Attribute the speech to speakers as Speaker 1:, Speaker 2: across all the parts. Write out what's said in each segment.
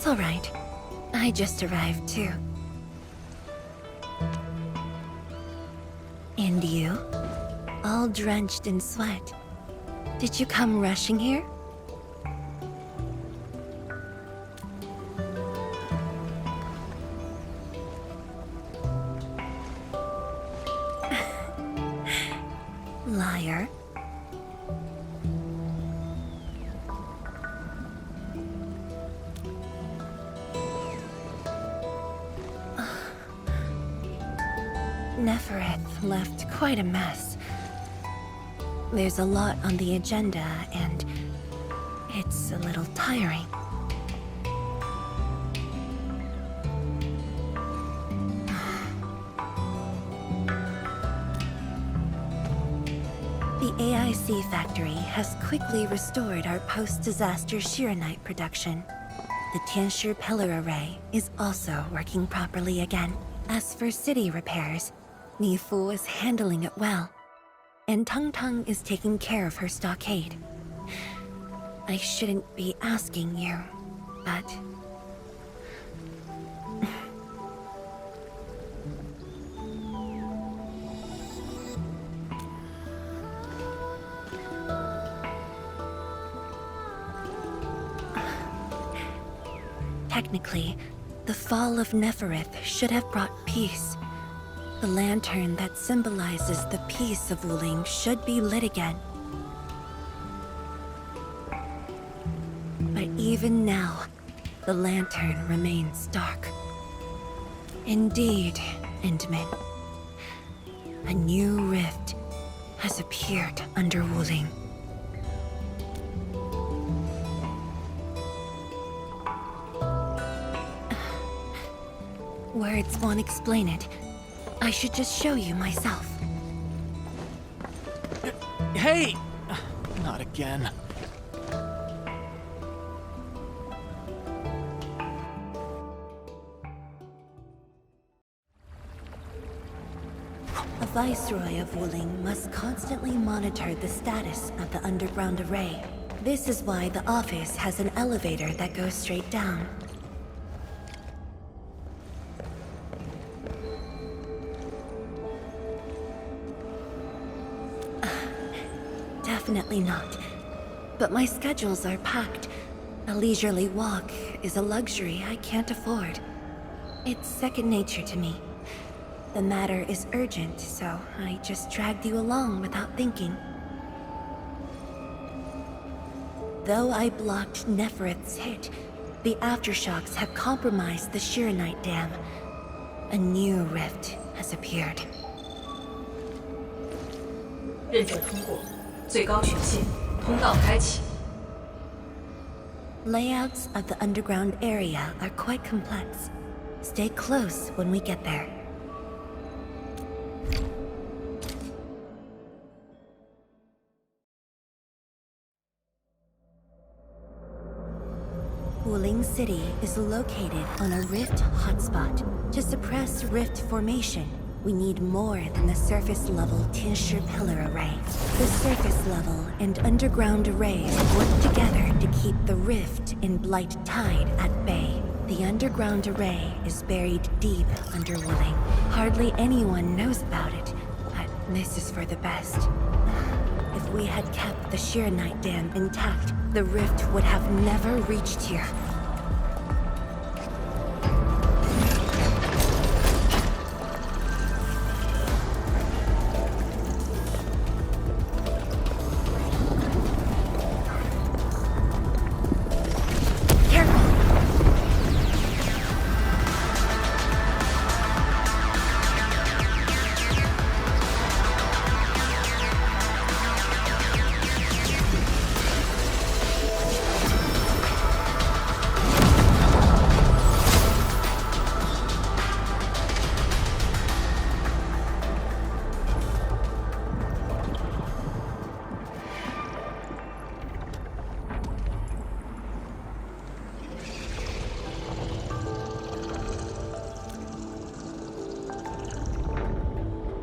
Speaker 1: It's all right. I just arrived too. And you? All drenched in sweat. Did you come rushing here? Liar. Nefereth left quite a mess. There's a lot on the agenda, and it's a little tiring. The AIC factory has quickly restored our post-disaster Shiranite production. The Tianshi pillar array is also working properly again. As for city repairs, Nifu is handling it well, and Tung Tung is taking care of her stockade. I shouldn't be asking you, but... Technically, the fall of Nefereth should have brought peace. The lantern that symbolizes the peace of Wuling should be lit again. But even now, the lantern remains dark. Indeed, Endman. A new rift has appeared under Wuling. Words won't explain it. I should just show you myself.
Speaker 2: Hey! Not again.
Speaker 1: A viceroy of Wuling must constantly monitor the status of the underground array. This is why the office has an elevator that goes straight down. Definitely not. But my schedules are packed. A leisurely walk is a luxury I can't afford. It's second nature to me. The matter is urgent, so I just dragged you along without thinking. Though I blocked Nefereth's hit, the aftershocks have compromised the Shiranite dam. A new rift has appeared.
Speaker 3: 认证通过，最高权限，通道开启。
Speaker 1: Layouts of the underground area are quite complex. Stay close when we get there. Wuling City is located on a rift hotspot. To suppress rift formation, we need more than the surface-level Tianshi pillar array. The surface-level and underground arrays work together to keep the rift in Blight Tide at bay. The underground array is buried deep under Wuling. Hardly anyone knows about it, but this is for the best. If we had kept the Shiranite dam intact, the rift would have never reached here.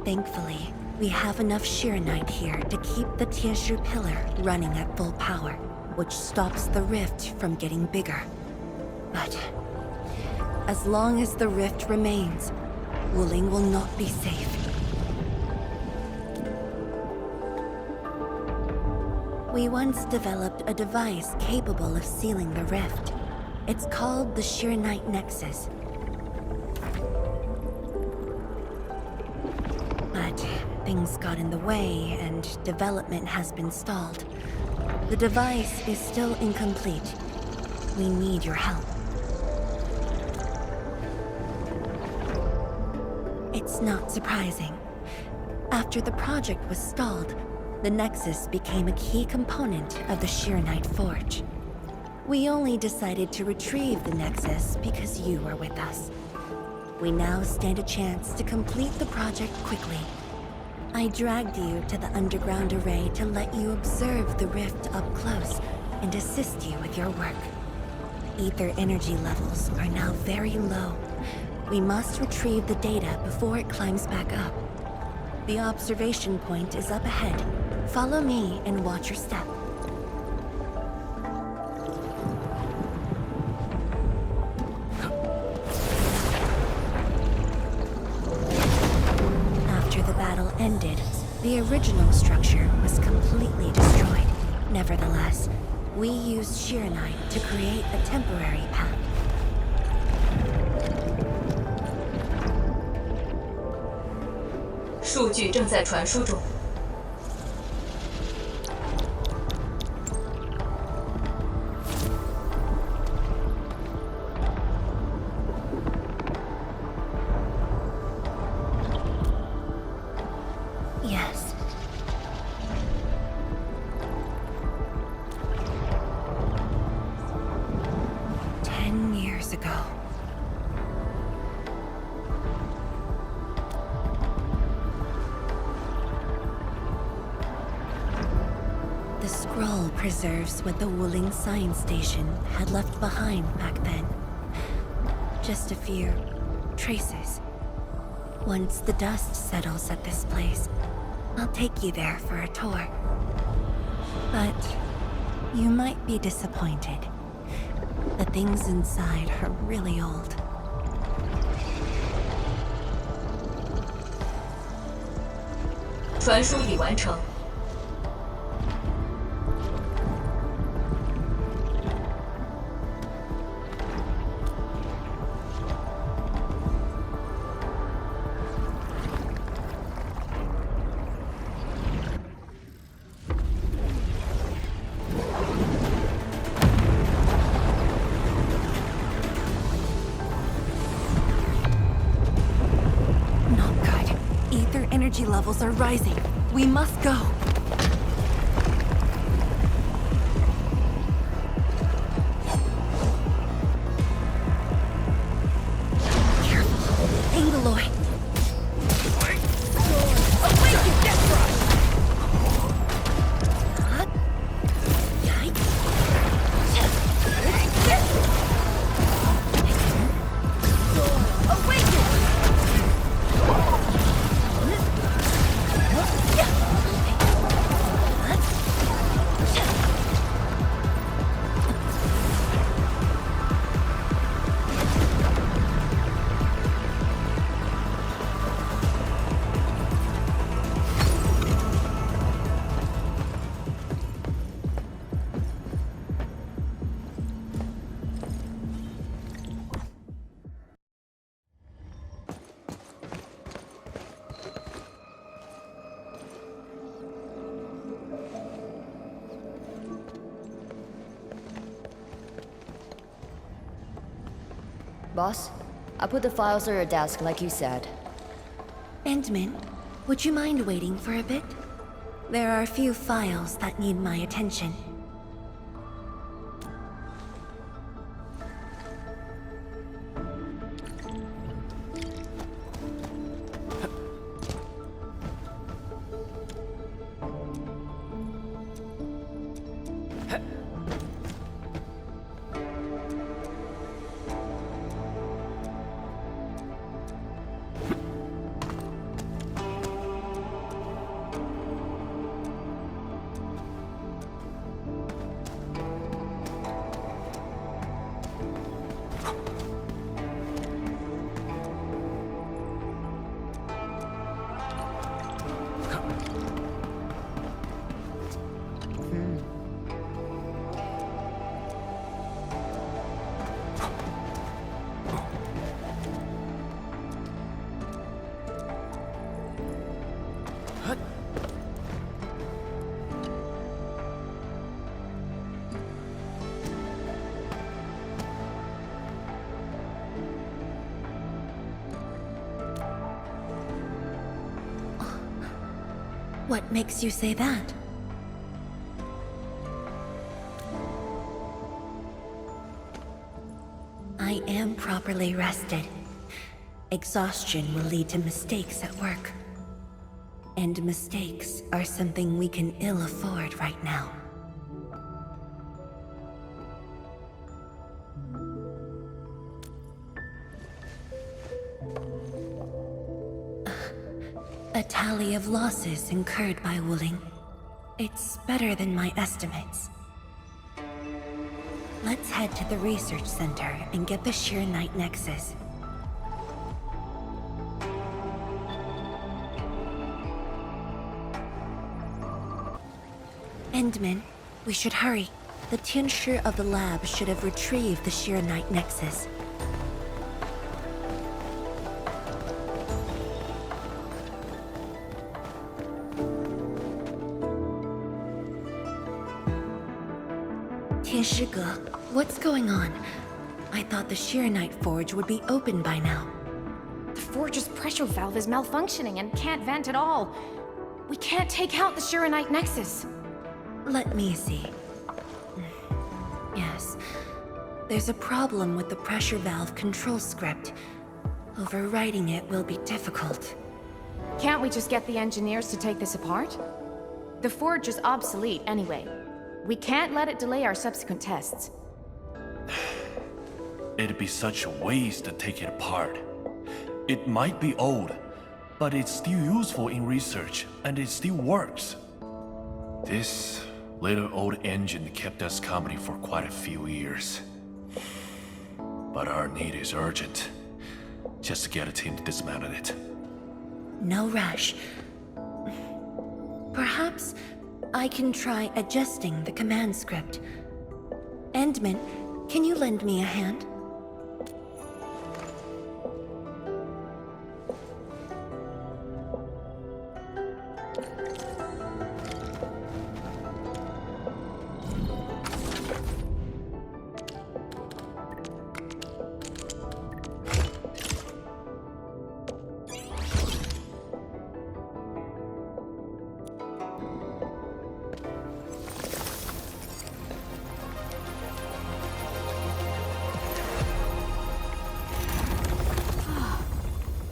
Speaker 1: Thankfully, we have enough Shiranite here to keep the Tianshi pillar running at full power, which stops the rift from getting bigger. But as long as the rift remains, Wuling will not be safe. We once developed a device capable of sealing the rift. It's called the Sheer-Night Nexus. But things got in the way and development has been stalled. The device is still incomplete. We need your help. It's not surprising. After the project was stalled, the Nexus became a key component of the Sheer-Night Forge. We only decided to retrieve the Nexus because you were with us. We now stand a chance to complete the project quickly. I dragged you to the underground array to let you observe the rift up close and assist you with your work. Ether energy levels are now very low. We must retrieve the data before it climbs back up. The observation point is up ahead. Follow me and watch your step. After the battle ended, the original structure was completely destroyed. Nevertheless, we used Sheer-Night to create a temporary path.
Speaker 3: 数据正在传输中。
Speaker 1: Yes. Ten years ago. The scroll preserves what the Wuling Science Station had left behind back then. Just a few traces. Once the dust settles at this place, I'll take you there for a tour. But you might be disappointed. The things inside are really old.
Speaker 3: 传输已完成。
Speaker 1: Not good. Ether energy levels are rising. We must go. Careful. Angaloid. Awaken Death Rush! Yikes. Awaken!
Speaker 4: Boss, I put the files on your desk like you said.
Speaker 1: Endman, would you mind waiting for a bit? There are a few files that need my attention. What makes you say that? I am properly rested. Exhaustion will lead to mistakes at work. And mistakes are something we can ill afford right now. A tally of losses incurred by Wuling. It's better than my estimates. Let's head to the research center and get the Sheer Night Nexus. Endman, we should hurry. The Tianshi of the lab should have retrieved the Sheer Night Nexus. Tianshi, what's going on? I thought the Sheer Night Forge would be open by now.
Speaker 5: The forge's pressure valve is malfunctioning and can't vent at all. We can't take out the Shiranite Nexus.
Speaker 1: Let me see. Yes. There's a problem with the pressure valve control script. Overwriting it will be difficult.
Speaker 5: Can't we just get the engineers to take this apart? The forge is obsolete anyway. We can't let it delay our subsequent tests.
Speaker 6: It'd be such a waste to take it apart. It might be old, but it's still useful in research, and it still works. This little old engine kept us company for quite a few years. But our need is urgent. Just to get a team to dismantle it.
Speaker 1: No rush. Perhaps I can try adjusting the command script. Endman, can you lend me a hand?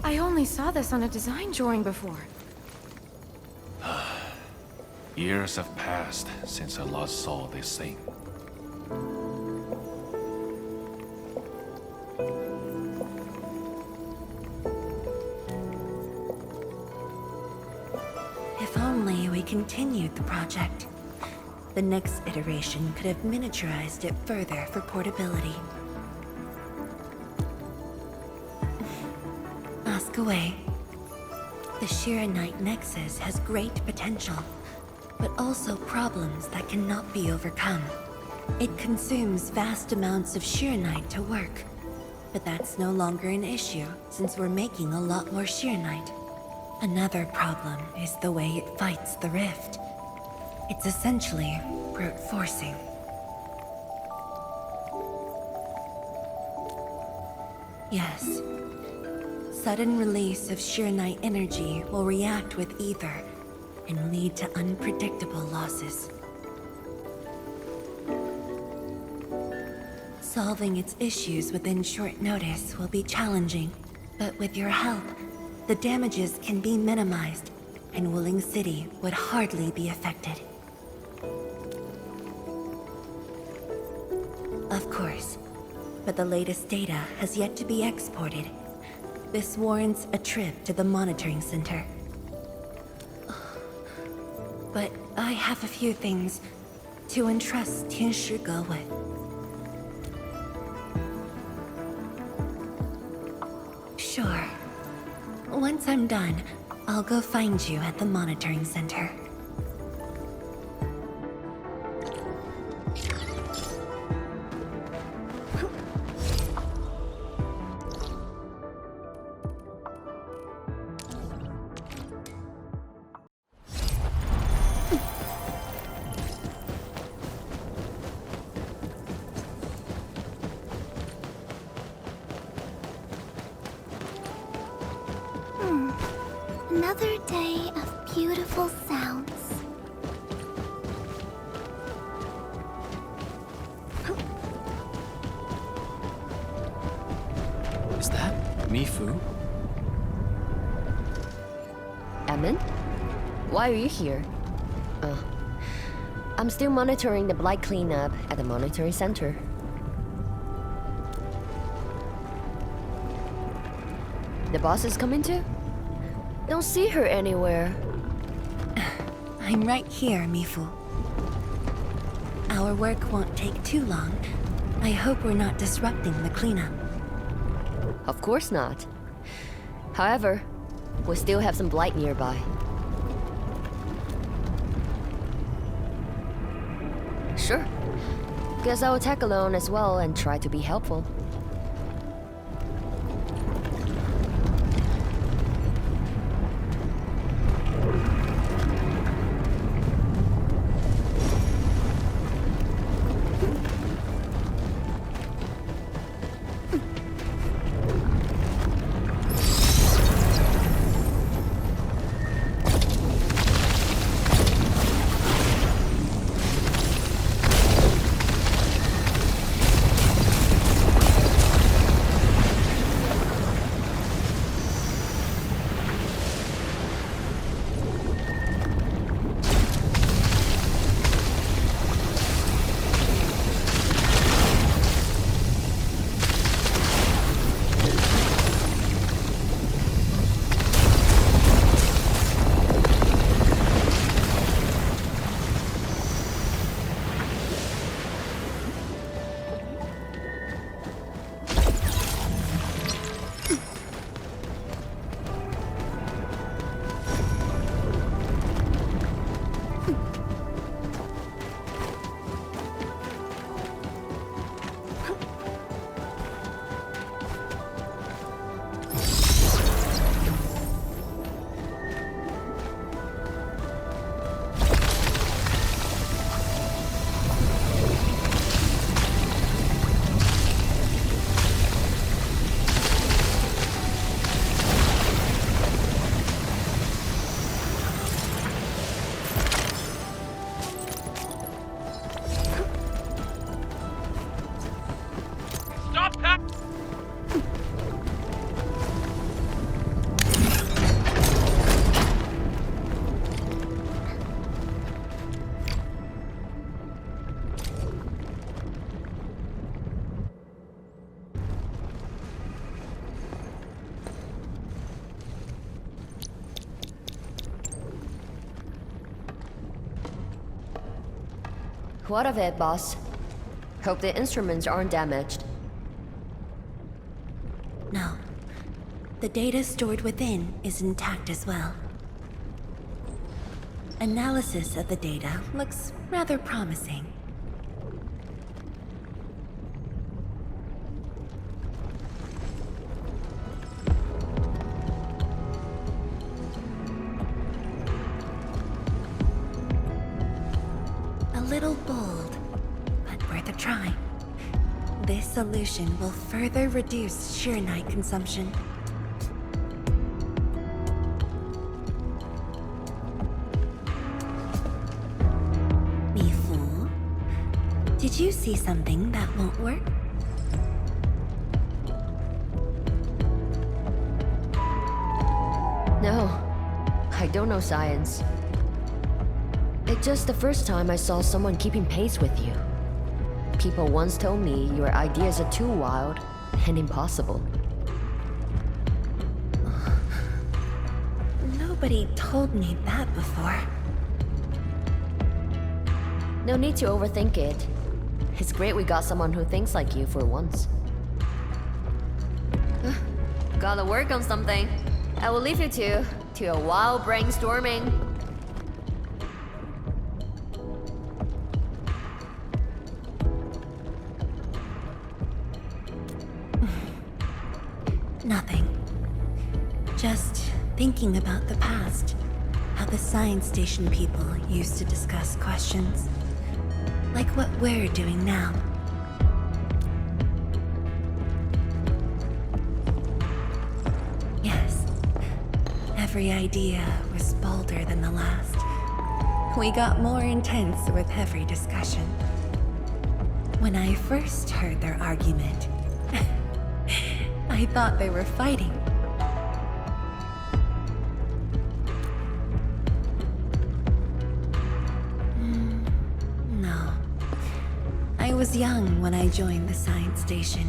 Speaker 5: I only saw this on a design drawing before.
Speaker 6: Years have passed since I last saw this thing.
Speaker 1: If only we continued the project. The next iteration could have miniaturized it further for portability. Ask away. The Shiranite Nexus has great potential, but also problems that cannot be overcome. It consumes vast amounts of Shiranite to work, but that's no longer an issue since we're making a lot more Shiranite. Another problem is the way it fights the rift. It's essentially brute forcing. Yes. Sudden release of Shiranite energy will react with ether and lead to unpredictable losses. Solving its issues within short notice will be challenging, but with your help, the damages can be minimized, and Wuling City would hardly be affected. Of course, but the latest data has yet to be exported. This warrants a trip to the monitoring center. But I have a few things to entrust Tianshi with. Sure. Once I'm done, I'll go find you at the monitoring center.
Speaker 7: Another day of Beautiful sounds.
Speaker 2: Is that Mifu?
Speaker 4: Emin? Why are you here? I'm still monitoring the blight cleanup at the monitoring center. The boss is coming too? Don't see her anywhere.
Speaker 1: I'm right here, Mifu. Our work won't take too long. I hope we're not disrupting the cleanup.
Speaker 4: Of course not. However, we still have some blight nearby. Sure. Guess I'll tag along as well and try to be helpful. What of it, boss? Hope the instruments aren't damaged.
Speaker 1: No. The data stored within is intact as well. Analysis of the data looks rather promising. A little bold, but worth a try. This solution will further reduce sheer night consumption. Mifu, did you see something that won't work?
Speaker 4: No, I don't know science. It's just the first time I saw someone keeping pace with you. People once told me your ideas are too wild and impossible.
Speaker 1: Nobody told me that before.
Speaker 4: No need to overthink it. It's great we got someone who thinks like you for once. Gotta work on something. I will leave you to a wild brainstorming.
Speaker 1: Nothing. Just thinking about the past. How the science station people used to discuss questions. Like what we're doing now. Yes. Every idea was bolder than the last. We got more intense with every discussion. When I first heard their argument, I thought they were fighting. No. I was young when I joined the science station.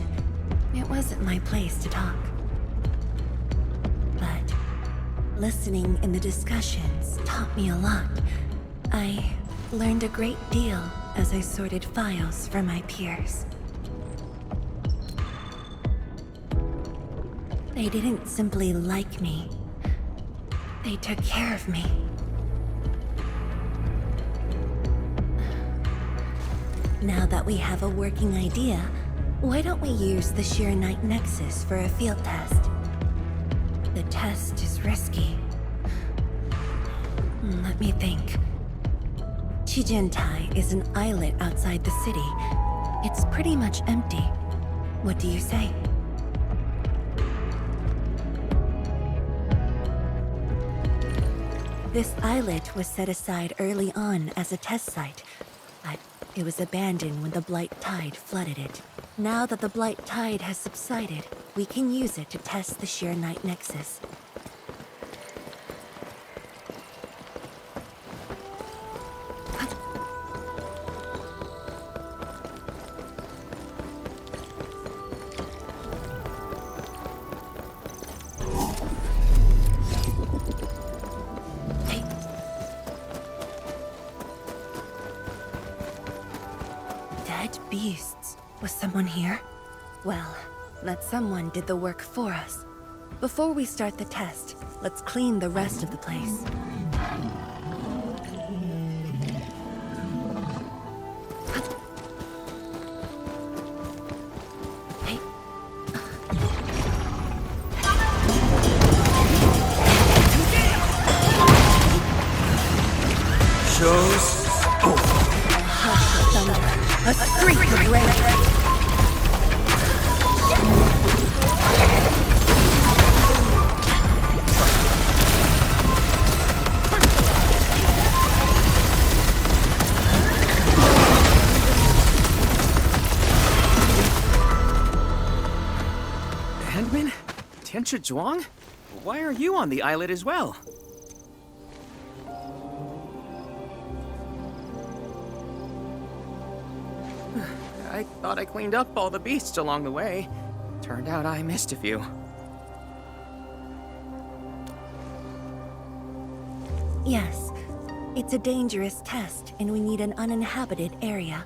Speaker 1: It wasn't my place to talk. But listening in the discussions taught me a lot. I learned a great deal as I sorted files for my peers. They didn't simply like me. They took care of me. Now that we have a working idea, why don't we use the Sheer Night Nexus for a field test? The test is risky. Let me think. Chijentai is an islet outside the city. It's pretty much empty. What do you say? This islet was set aside early on as a test site, but it was abandoned when the Blight Tide flooded it. Now that the Blight Tide has subsided, we can use it to test the Sheer Night Nexus. Dead beasts. Was someone here? Well, that someone did the work for us. Before we start the test, let's clean the rest of the place. Hey.
Speaker 2: Shows.
Speaker 1: A streak of rage.
Speaker 7: Handman? Tianchi Zhuang? Why are you on the islet as well? I thought I cleaned up all the beasts along the way. Turned out I missed a few.
Speaker 1: Yes. It's a dangerous test, and we need an uninhabited area.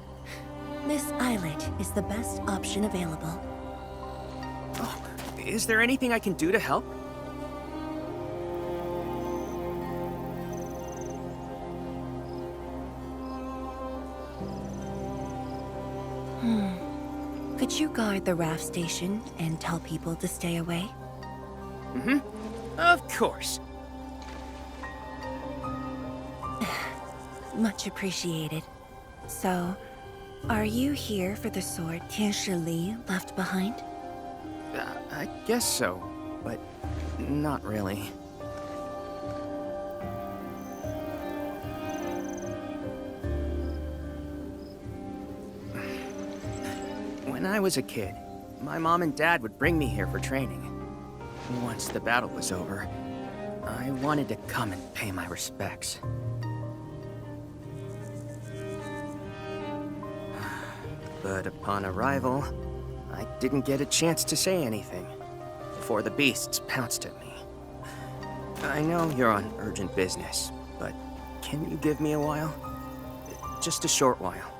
Speaker 1: This islet is the best option available.
Speaker 7: Oh, is there anything I can do to help?
Speaker 1: Could you guard the raft station and tell people to stay away?
Speaker 7: Mm-hmm. Of course.
Speaker 1: Much appreciated. So, are you here for the sword Tianshi Li left behind?
Speaker 7: I guess so, but not really. When I was a kid, my mom and dad would bring me here for training. Once the battle was over, I wanted to come and pay my respects. But upon arrival, I didn't get a chance to say anything before the beasts pounced at me. I know you're on urgent business, but can you give me a while? Just a short while,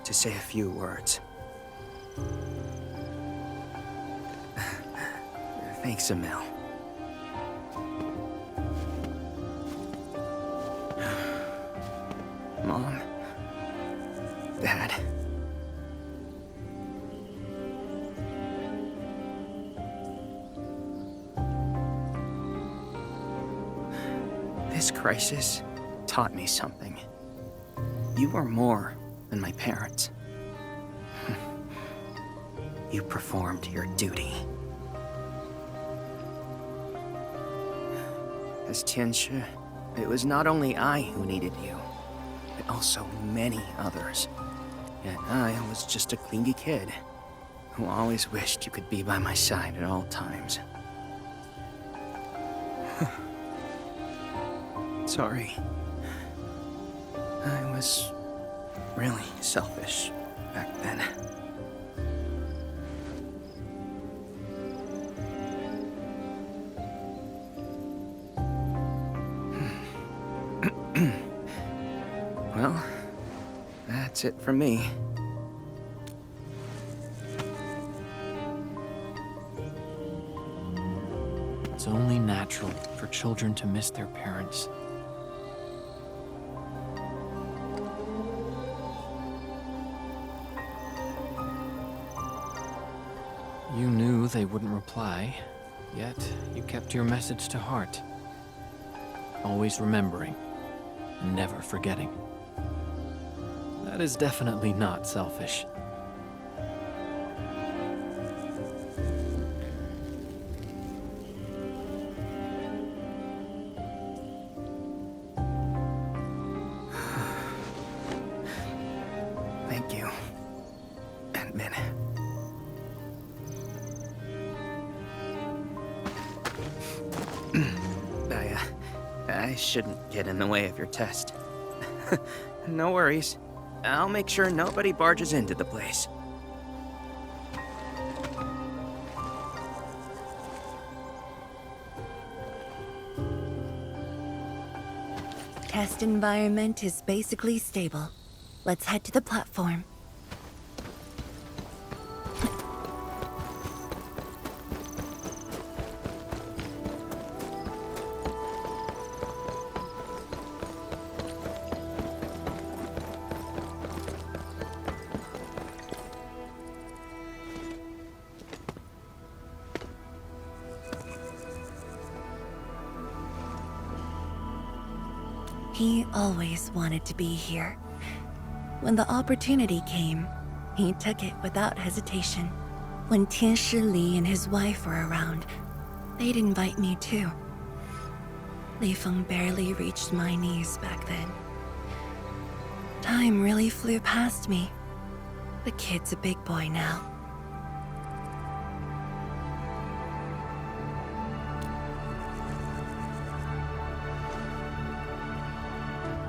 Speaker 7: to say a few words. Thanks, Emil. Mom. Dad. This crisis taught me something. You are more than my parents. You performed your duty. As Tianshi, it was not only I who needed you, but also many others. Yet I was just a clingy kid who always wished you could be by my side at all times. Sorry. I was really selfish back then. Well, that's it from me.
Speaker 2: It's only natural for children to miss their parents. You knew they wouldn't reply, yet you kept your message to heart. Always remembering, and never forgetting. That is definitely not selfish.
Speaker 7: Thank you, Ant-Man. I shouldn't get in the way of your test. No worries. I'll make sure nobody barges into the place.
Speaker 1: Test environment is basically stable. Let's head to the platform. He always wanted to be here. When the opportunity came, he took it without hesitation. When Tianshi Li and his wife were around, they'd invite me too. Li Feng barely reached my knees back then. Time really flew past me. The kid's a big boy now.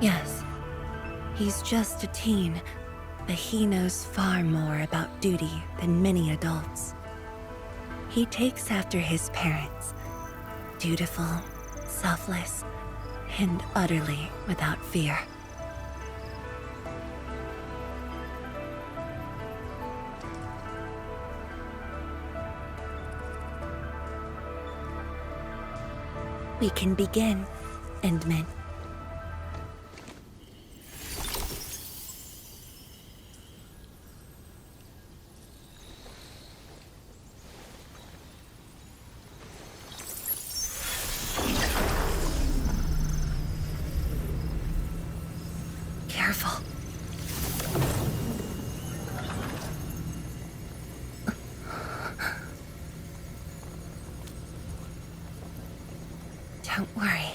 Speaker 1: Yes, he's just a teen, but he knows far more about duty than many adults. He takes after his parents, dutiful, selfless, and utterly without fear. We can begin, Endman. Careful. Don't worry.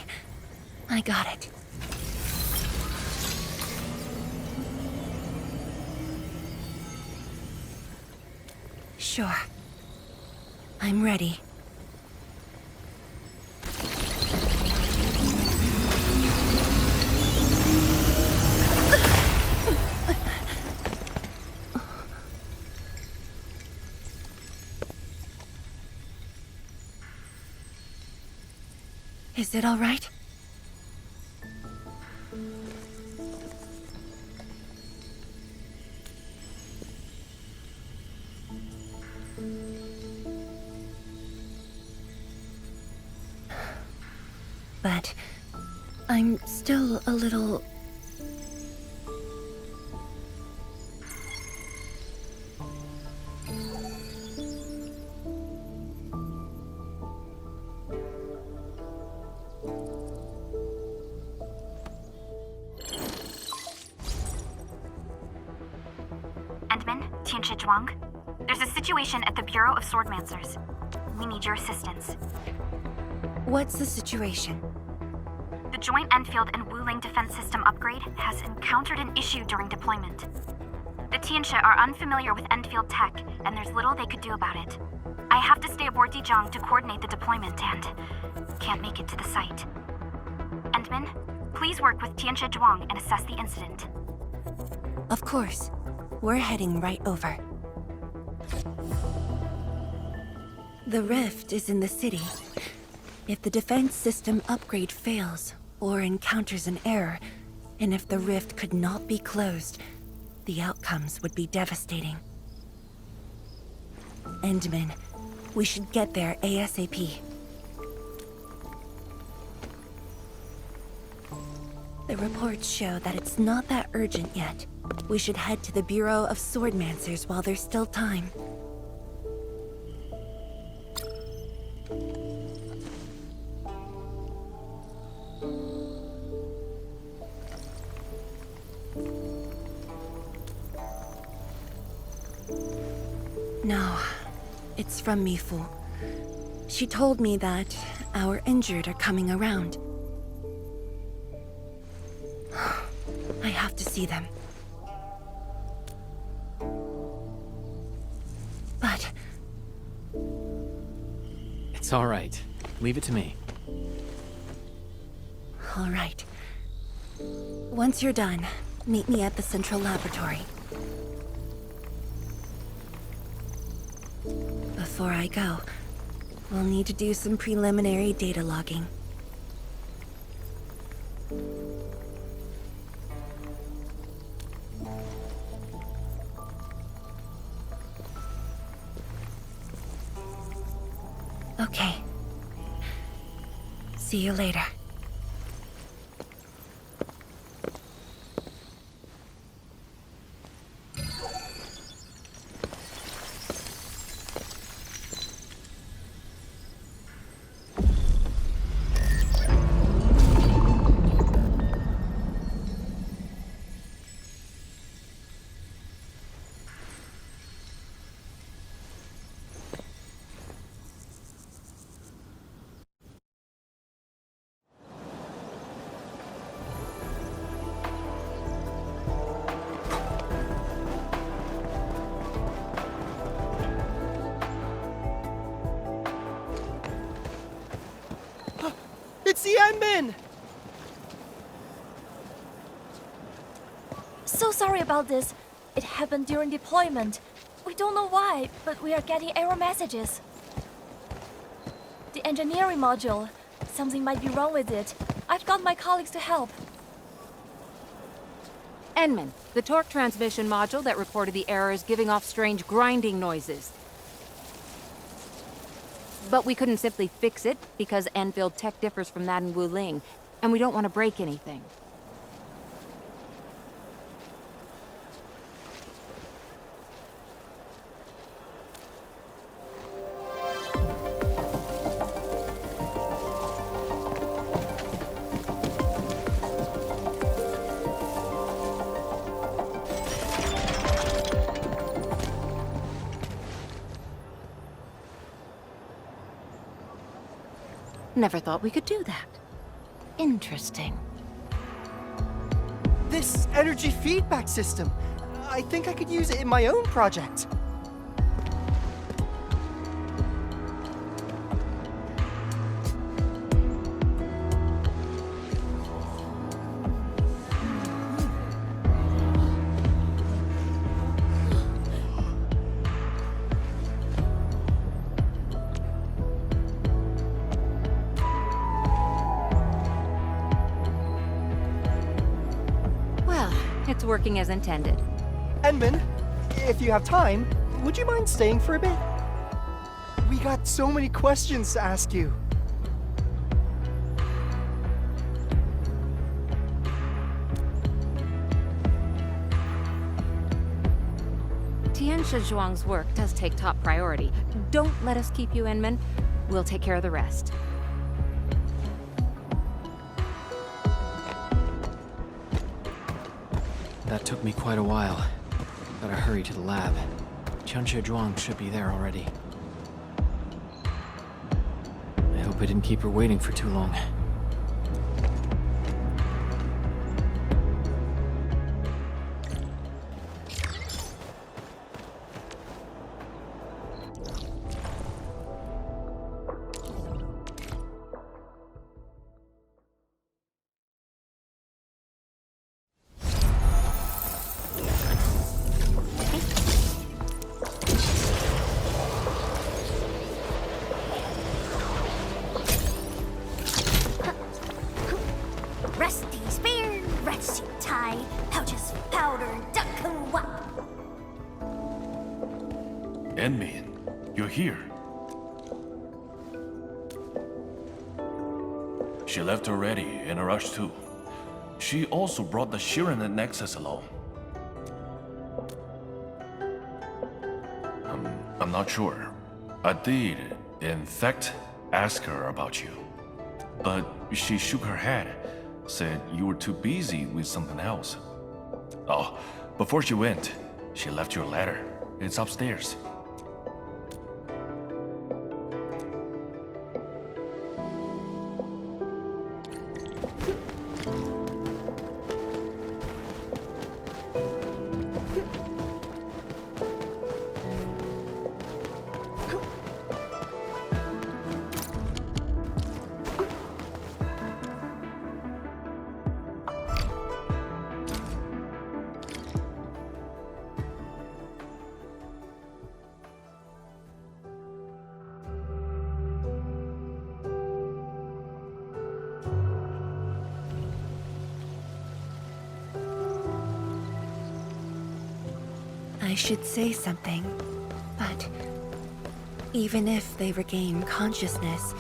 Speaker 1: I got it. Sure. I'm ready. Is it all right? But I'm still a little...
Speaker 8: Endman, Tianshi Zhuang. There's a situation at the Bureau of Swordmancers. We need your assistance.
Speaker 1: What's the situation?
Speaker 8: joint Enfield and Wuling defense system upgrade has encountered an issue during deployment. The Tianxia are unfamiliar with Enfield tech, and there's little they could do about it. I have to stay aboard Dijiang to coordinate the deployment and can't make it to the site. Endman, please work with Tianxia Zhuang and assess the incident.
Speaker 1: Of course. We're heading right over. The rift is in the city. If the defense system upgrade fails or encounters an error, and if the rift could not be closed, the outcomes would be devastating. Endman, we should get there ASAP. The reports show that it's not that urgent yet. We should head to the Bureau of Swordmancers while there's still time. No, it's from Mifu. She told me that our injured are coming around. I have to see them. But...
Speaker 2: It's all right. Leave it to me.
Speaker 1: all right. Once you're done, meet me at the central laboratory. Before I go, we'll need to do some preliminary data logging. Okay. See you later.
Speaker 9: It's the admin!
Speaker 10: So sorry about this. It happened during deployment. We don't know why, but we are getting error messages. The engineering module. Something might be wrong with it. I've got my colleagues to help.
Speaker 5: Enman, the torque transmission module that reported the error is giving off strange grinding noises. But we couldn't simply fix it because ENDFIELD tech differs from that in Wuling, and we don't want to break anything. Never thought we could do that. Interesting.
Speaker 9: This energy feedback system. I think I could use it in my own project.
Speaker 5: It's working as intended.
Speaker 9: Enman, if you have time, would you mind staying for a bit? We got so many questions to ask you.
Speaker 5: Tianxia Zhuang's work does take top priority. Don't let us keep you, Enman. We'll take care of the rest.
Speaker 2: That took me quite a while. Gotta hurry to the lab. Tianxia Zhuang should be there already. I hope I didn't keep her waiting for too long.
Speaker 1: Stretchy tie, pouches, powder, duck and what?
Speaker 6: Enmin, you're here. She left already, in a rush too. She also brought the Shiren Nexus along. I'm not sure. I did, in fact, ask her about you. But she shook her head, said you were too busy with something else. Oh, before she went, she left you a letter. It's upstairs.
Speaker 1: I should say something, but even if they regain consciousness,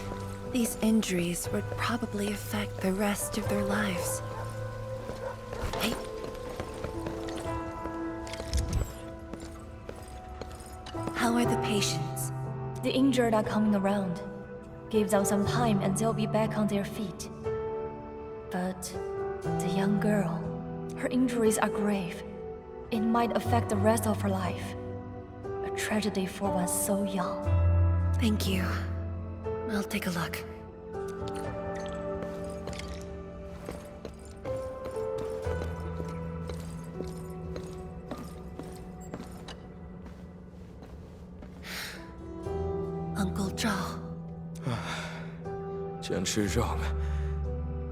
Speaker 1: these injuries would probably affect the rest of their lives. Hey. How are the patients?
Speaker 10: The injured are coming around. Give them some time and they'll be back on their feet. But the young girl, her injuries are grave. It might affect the rest of her life. A tragedy for one so young.
Speaker 1: Thank you. I'll take a look. Uncle Zhao.
Speaker 11: Chen Shizhong,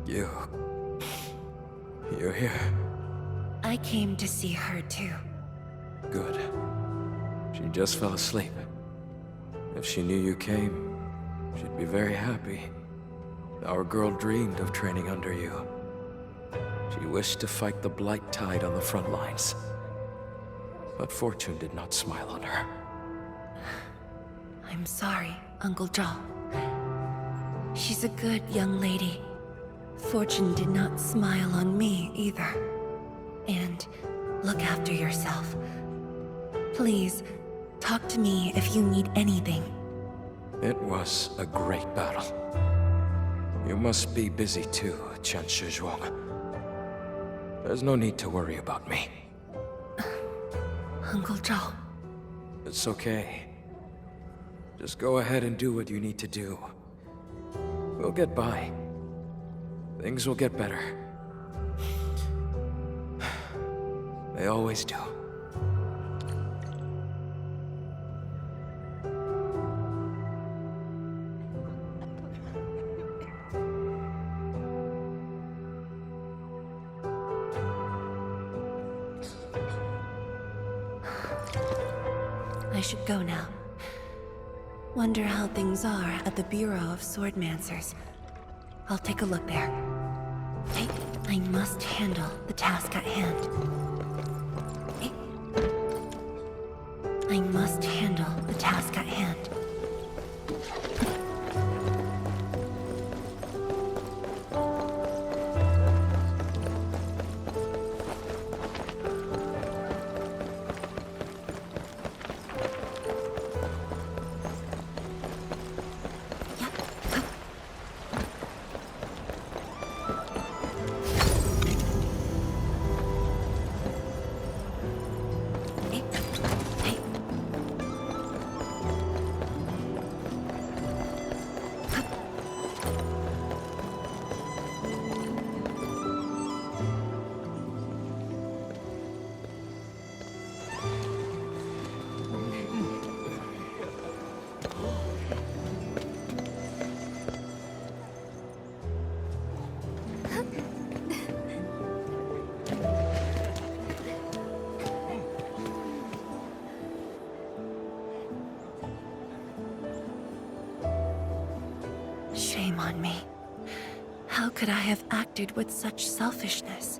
Speaker 11: you're here.
Speaker 1: I came to see her too.
Speaker 11: Good. She just fell asleep. If she knew you came, she'd be very happy. Our girl dreamed of training under you. She wished to fight the blight tide on the front lines. But fortune did not smile on her.
Speaker 1: I'm sorry, Uncle Zhao. She's a good young lady. Fortune did not smile on me either. And look after yourself. Please, talk to me if you need anything.
Speaker 11: It was a great battle. You must be busy too, Chen Shizhuang. There's no need to worry about me.
Speaker 1: Uncle Zhao.
Speaker 11: It's okay. Just go ahead and do what you need to do. We'll get by. Things will get better. They always do.
Speaker 1: I should go now. Wonder how things are at the Bureau of Swordmancers. I'll take a look there. I must handle the task at hand. I must handle the task at hand. Shame on me. How could I have acted with such selfishness?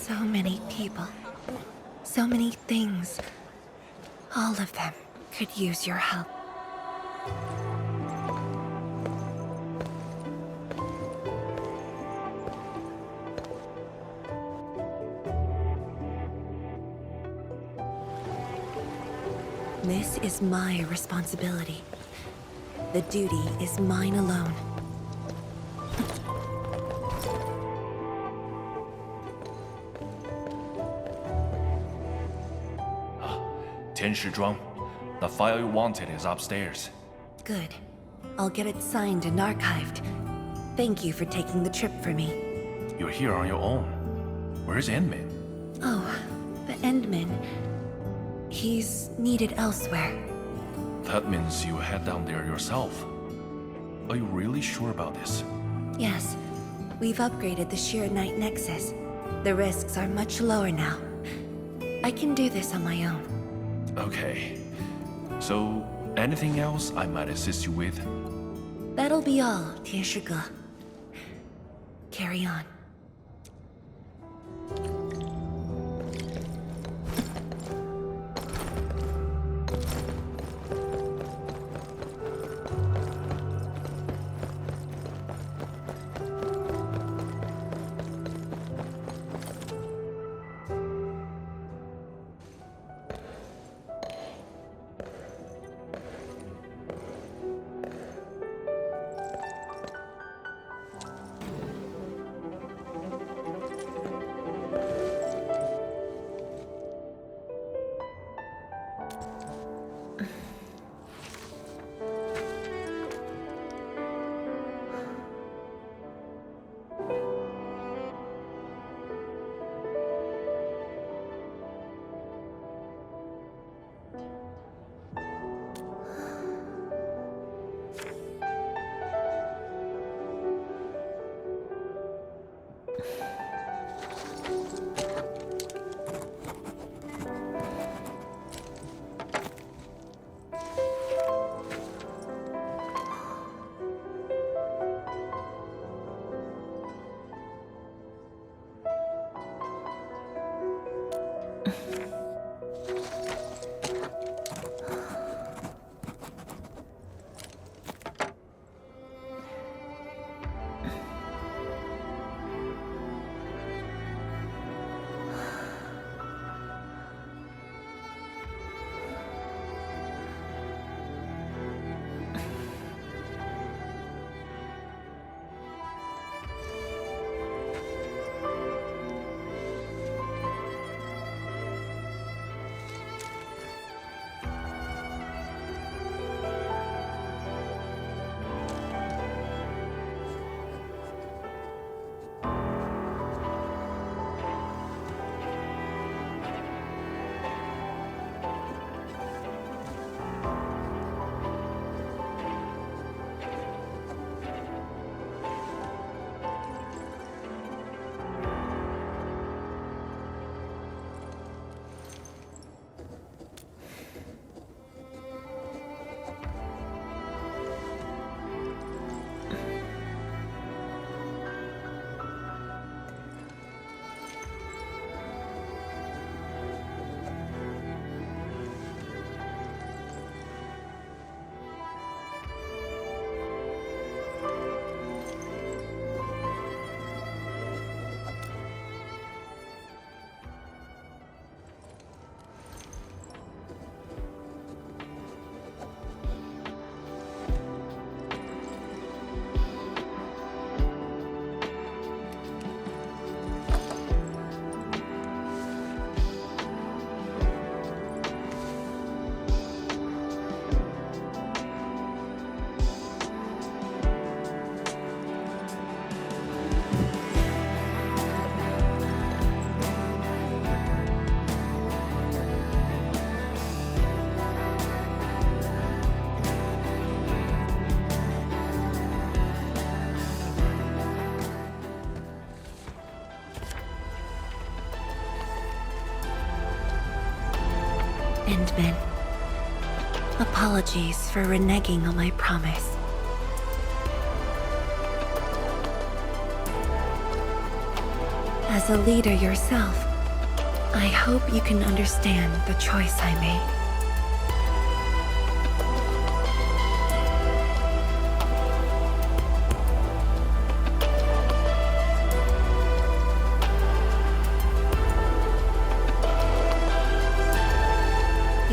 Speaker 1: So many people. So many things. All of them could use your help. This is my responsibility. The duty is mine alone.
Speaker 6: Tianshizhuang, the file you wanted is upstairs.
Speaker 1: Good. I'll get it signed and archived. Thank you for taking the trip for me.
Speaker 6: You're here on your own. Where's Endman?
Speaker 1: Oh, the Endman. He's needed elsewhere.
Speaker 6: That means you head down there yourself. Are you really sure about this?
Speaker 1: Yes. We've upgraded the Sheer Night Nexus. The risks are much lower now. I can do this on my own.
Speaker 6: Okay. So, anything else I might assist you with?
Speaker 1: That'll be all, Tianshige. Carry on. Endman. Apologies for reneging on my promise. As a leader yourself, I hope you can understand the choice I made.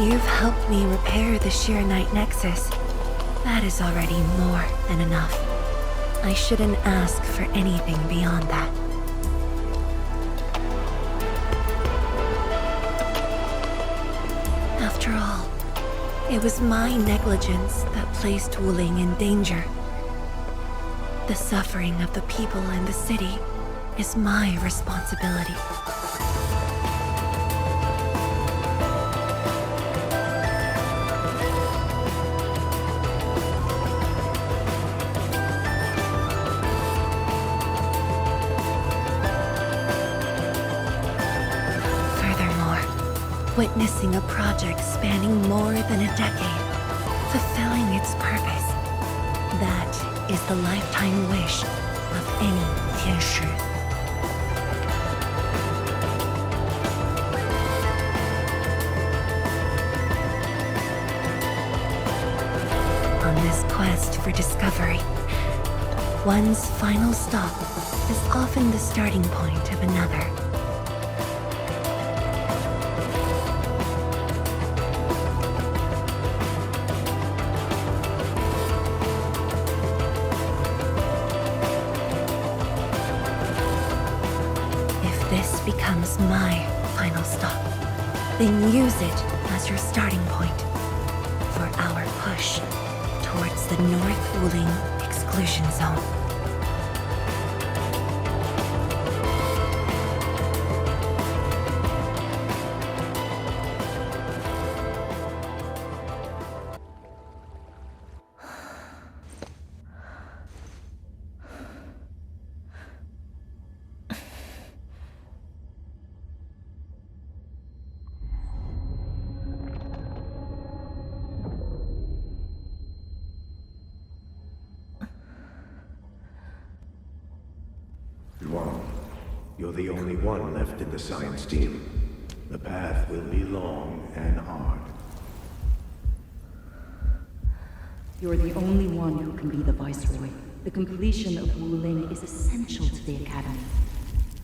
Speaker 1: You've helped me repair the Sheer Night Nexus. That is already more than enough. I shouldn't ask for anything beyond that. After all, it was my negligence that placed Wuling in danger. The suffering of the people in the city is my responsibility. Witnessing a project spanning more than a decade, fulfilling its purpose. That is the lifetime wish of any Tianshi. On this quest for discovery, one's final stop is often the starting point of another. Becomes my final stop. Then use it as your starting point for our push towards the North Wuling exclusion zone.
Speaker 12: You're the only one left in the science team. The path will be long and hard.
Speaker 13: You're the only one who can be the Viceroy. The completion of Wuling is essential to the Academy.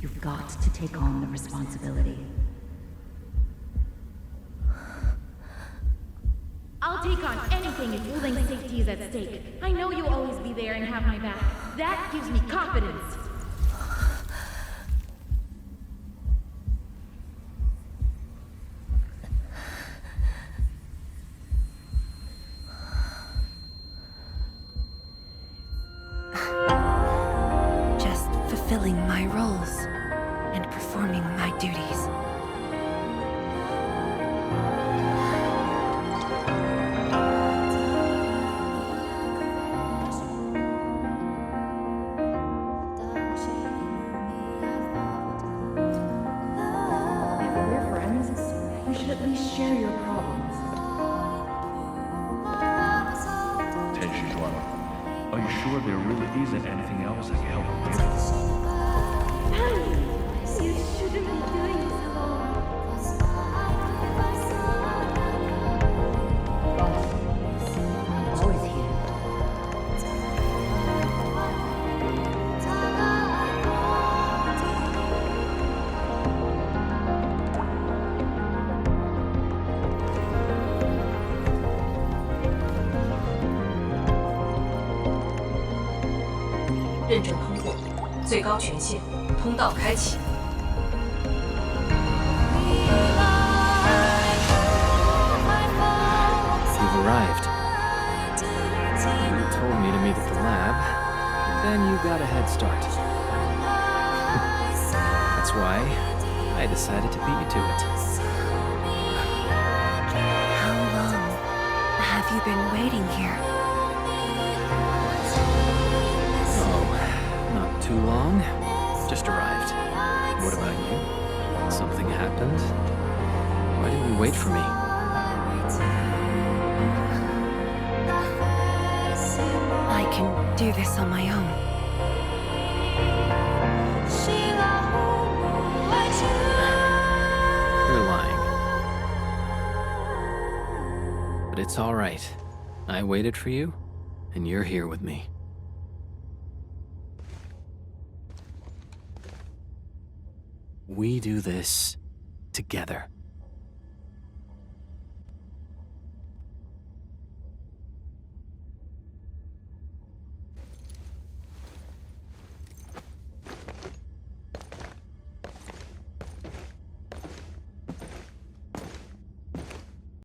Speaker 13: You've got to take on the responsibility.
Speaker 14: I'll take on anything if Wuling's safety is at stake. I know you'll always be there and have my back. That gives me confidence.
Speaker 1: Fulfilling my roles and performing my duties.
Speaker 13: If we're friends, we should at least share your problems.
Speaker 6: Are you sure there really isn't anything else I can help you with?
Speaker 14: You shouldn't be doing this alone.
Speaker 13: I'm always here.
Speaker 3: 认证通过，最高权限，通道开启。
Speaker 2: You've arrived. You told me to meet at the lab, then you got a head start. That's why I decided to beat you to it.
Speaker 1: How long have you been waiting here?
Speaker 2: Oh, not too long. Just arrived. What about you? Something happened? Why didn't you wait for me?
Speaker 1: I can do this on my own.
Speaker 2: But it's all right. I waited for you, and you're here with me. We do this together.